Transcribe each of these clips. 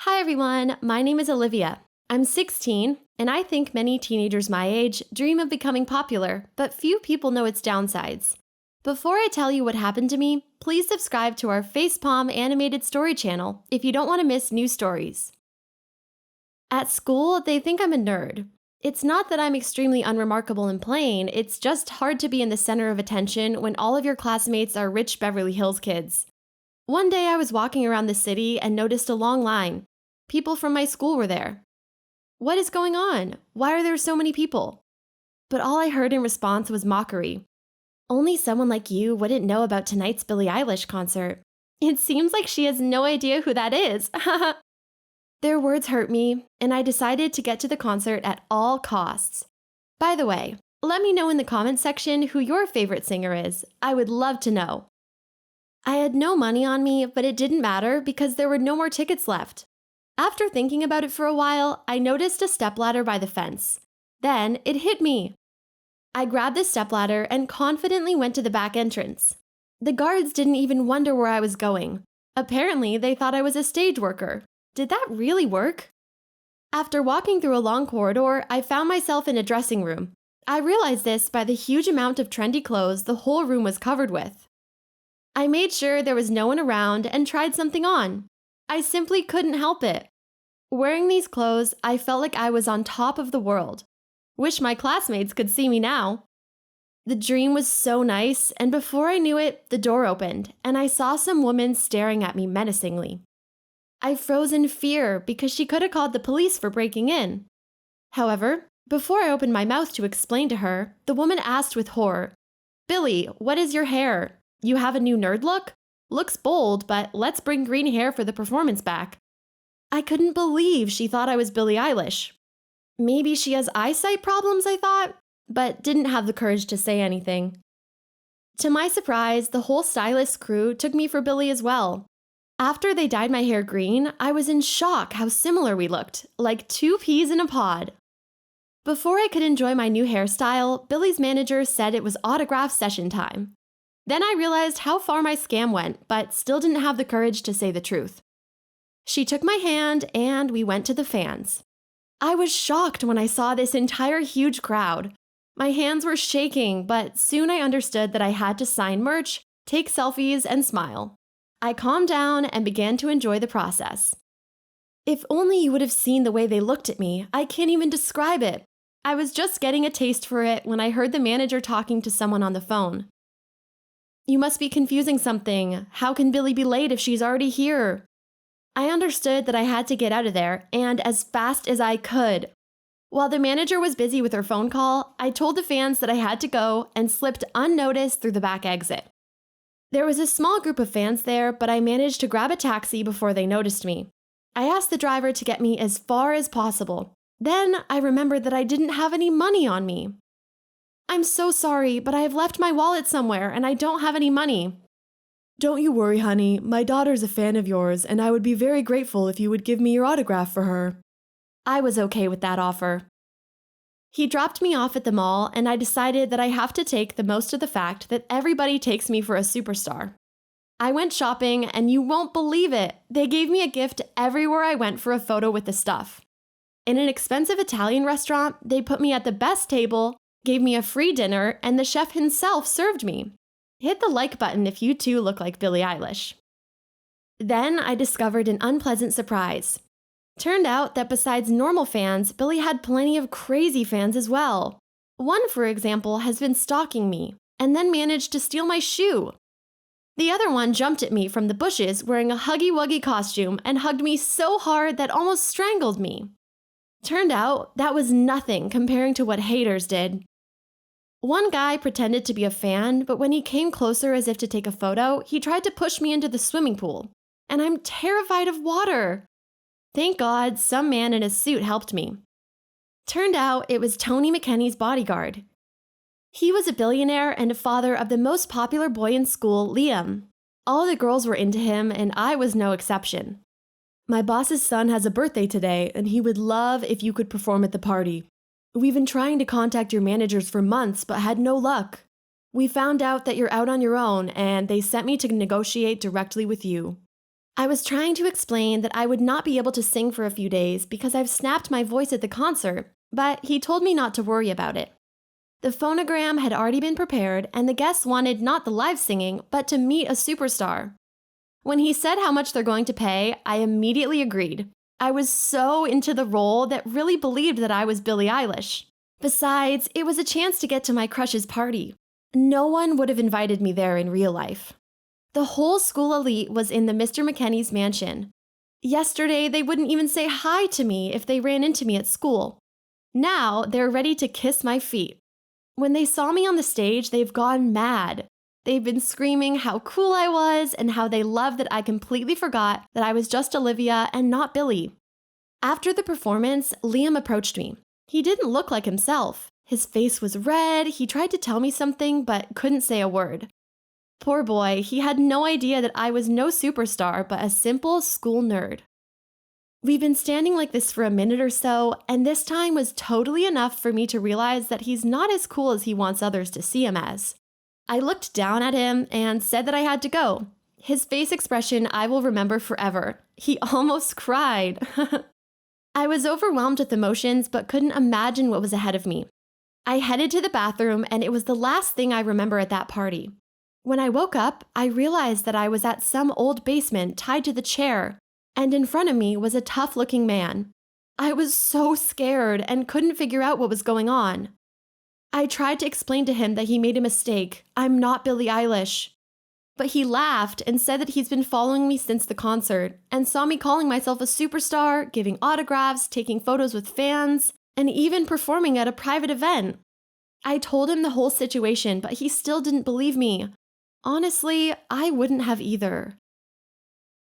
Hi everyone, my name is Olivia. I'm 16, and I think many teenagers my age dream of becoming popular, but few people know its downsides. Before I tell you what happened to me, please subscribe to our Facepalm Animated Story channel if you don't want to miss new stories. At school, they think I'm a nerd. It's not that I'm extremely unremarkable and plain, it's just hard to be in the center of attention when all of your classmates are rich Beverly Hills kids. One day I was walking around the city and noticed a long line. People from my school were there. What is going on? Why are there so many people? But all I heard in response was mockery. Only someone like you wouldn't know about tonight's Billie Eilish concert. It seems like she has no idea who that is. Their words hurt me, and I decided to get to the concert at all costs. By the way, let me know in the comments section who your favorite singer is. I would love to know. I had no money on me, but it didn't matter because there were no more tickets left. After thinking about it for a while, I noticed a stepladder by the fence. Then it hit me. I grabbed the stepladder and confidently went to the back entrance. The guards didn't even wonder where I was going. Apparently, they thought I was a stage worker. Did that really work? After walking through a long corridor, I found myself in a dressing room. I realized this by the huge amount of trendy clothes the whole room was covered with. I made sure there was no one around and tried something on. I simply couldn't help it. Wearing these clothes, I felt like I was on top of the world. Wish my classmates could see me now. The dream was so nice, and before I knew it, the door opened, and I saw some woman staring at me menacingly. I froze in fear because she could have called the police for breaking in. However, before I opened my mouth to explain to her, the woman asked with horror, "Billy, what is your hair? You have a new nerd look? Looks bold, but let's bring green hair for the performance back." I couldn't believe she thought I was Billie Eilish. Maybe she has eyesight problems, I thought, but didn't have the courage to say anything. To my surprise, the whole stylist crew took me for Billie as well. After they dyed my hair green, I was in shock how similar we looked, like two peas in a pod. Before I could enjoy my new hairstyle, Billie's manager said it was autograph session time. Then I realized how far my scam went, but still didn't have the courage to say the truth. She took my hand and we went to the fans. I was shocked when I saw this entire huge crowd. My hands were shaking, but soon I understood that I had to sign merch, take selfies, and smile. I calmed down and began to enjoy the process. If only you would have seen the way they looked at me, I can't even describe it. I was just getting a taste for it when I heard the manager talking to someone on the phone. "You must be confusing something. How can Billie be late if she's already here?" I understood that I had to get out of there, and as fast as I could. While the manager was busy with her phone call, I told the fans that I had to go and slipped unnoticed through the back exit. There was a small group of fans there, but I managed to grab a taxi before they noticed me. I asked the driver to get me as far as possible. Then I remembered that I didn't have any money on me. "I'm so sorry, but I have left my wallet somewhere and I don't have any money." "Don't you worry, honey. My daughter's a fan of yours, and I would be very grateful if you would give me your autograph for her." I was okay with that offer. He dropped me off at the mall, and I decided that I have to take the most of the fact that everybody takes me for a superstar. I went shopping, and you won't believe it. They gave me a gift everywhere I went for a photo with the stuff. In an expensive Italian restaurant, they put me at the best table, gave me a free dinner, and the chef himself served me. Hit the like button if you too look like Billie Eilish. Then I discovered an unpleasant surprise. Turned out that besides normal fans, Billie had plenty of crazy fans as well. One, for example, has been stalking me, and then managed to steal my shoe. The other one jumped at me from the bushes wearing a Huggy Wuggy costume and hugged me so hard that almost strangled me. Turned out that was nothing comparing to what haters did. One guy pretended to be a fan, but when he came closer as if to take a photo, he tried to push me into the swimming pool. And I'm terrified of water. Thank God, some man in a suit helped me. Turned out it was Tony McKenney's bodyguard. He was a billionaire and a father of the most popular boy in school, Liam. All the girls were into him, and I was no exception. "My boss's son has a birthday today, and he would love if you could perform at the party. We've been trying to contact your managers for months, but had no luck. We found out that you're out on your own, and they sent me to negotiate directly with you." I was trying to explain that I would not be able to sing for a few days because I've snapped my voice at the concert, but he told me not to worry about it. The phonogram had already been prepared, and the guests wanted not the live singing, but to meet a superstar. When he said how much they're going to pay, I immediately agreed. I was so into the role that really believed that I was Billie Eilish. Besides, it was a chance to get to my crush's party. No one would have invited me there in real life. The whole school elite was in the Mr. McKenney's mansion. Yesterday, they wouldn't even say hi to me if they ran into me at school. Now, they're ready to kiss my feet. When they saw me on the stage, they've gone mad. They've been screaming how cool I was and how they loved that I completely forgot that I was just Olivia and not Billie. After the performance, Liam approached me. He didn't look like himself. His face was red, he tried to tell me something but couldn't say a word. Poor boy, he had no idea that I was no superstar but a simple school nerd. We've been standing like this for a minute or so, and this time was totally enough for me to realize that he's not as cool as he wants others to see him as. I looked down at him and said that I had to go. His face expression I will remember forever. He almost cried. I was overwhelmed with emotions but couldn't imagine what was ahead of me. I headed to the bathroom, and it was the last thing I remember at that party. When I woke up, I realized that I was at some old basement tied to the chair, and in front of me was a tough-looking man. I was so scared and couldn't figure out what was going on. I tried to explain to him that he made a mistake. I'm not Billie Eilish. But he laughed and said that he's been following me since the concert and saw me calling myself a superstar, giving autographs, taking photos with fans, and even performing at a private event. I told him the whole situation, but he still didn't believe me. Honestly, I wouldn't have either.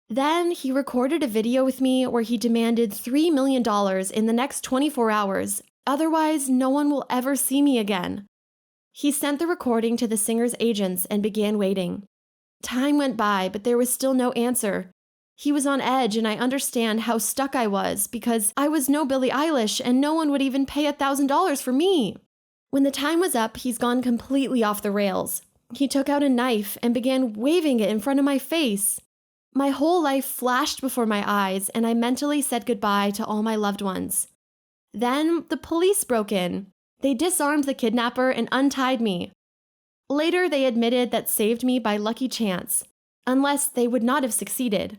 Then he recorded a video with me where he demanded $3 million in the next 24 hours, otherwise no one will ever see me again. He sent the recording to the singer's agents and began waiting. Time went by, but there was still no answer. He was on edge, and I understand how stuck I was because I was no Billie Eilish and no one would even pay $1,000 for me. When the time was up, he's gone completely off the rails. He took out a knife and began waving it in front of my face. My whole life flashed before my eyes, and I mentally said goodbye to all my loved ones. Then the police broke in. They disarmed the kidnapper and untied me. Later, they admitted that saved me by lucky chance, unless they would not have succeeded.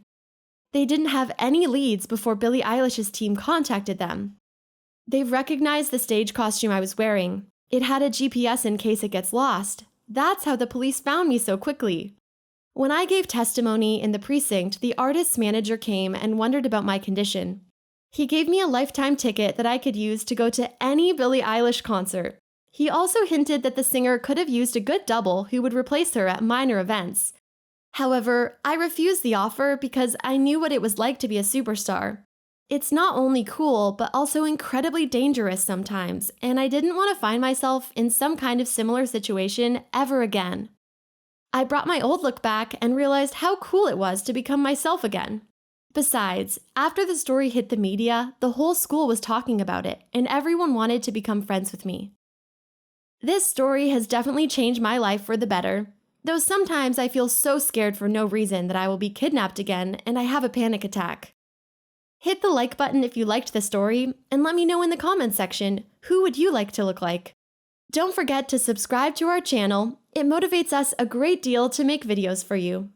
They didn't have any leads before Billie Eilish's team contacted them. They've recognized the stage costume I was wearing. It had a GPS in case it gets lost. That's how the police found me so quickly. When I gave testimony in the precinct, the artist's manager came and wondered about my condition. He gave me a lifetime ticket that I could use to go to any Billie Eilish concert. He also hinted that the singer could have used a good double who would replace her at minor events. However, I refused the offer because I knew what it was like to be a superstar. It's not only cool, but also incredibly dangerous sometimes, and I didn't want to find myself in some kind of similar situation ever again. I brought my old look back and realized how cool it was to become myself again. Besides, after the story hit the media, the whole school was talking about it, and everyone wanted to become friends with me. This story has definitely changed my life for the better, though sometimes I feel so scared for no reason that I will be kidnapped again and I have a panic attack. Hit the like button if you liked the story, and let me know in the comments section, who would you like to look like? Don't forget to subscribe to our channel. It motivates us a great deal to make videos for you.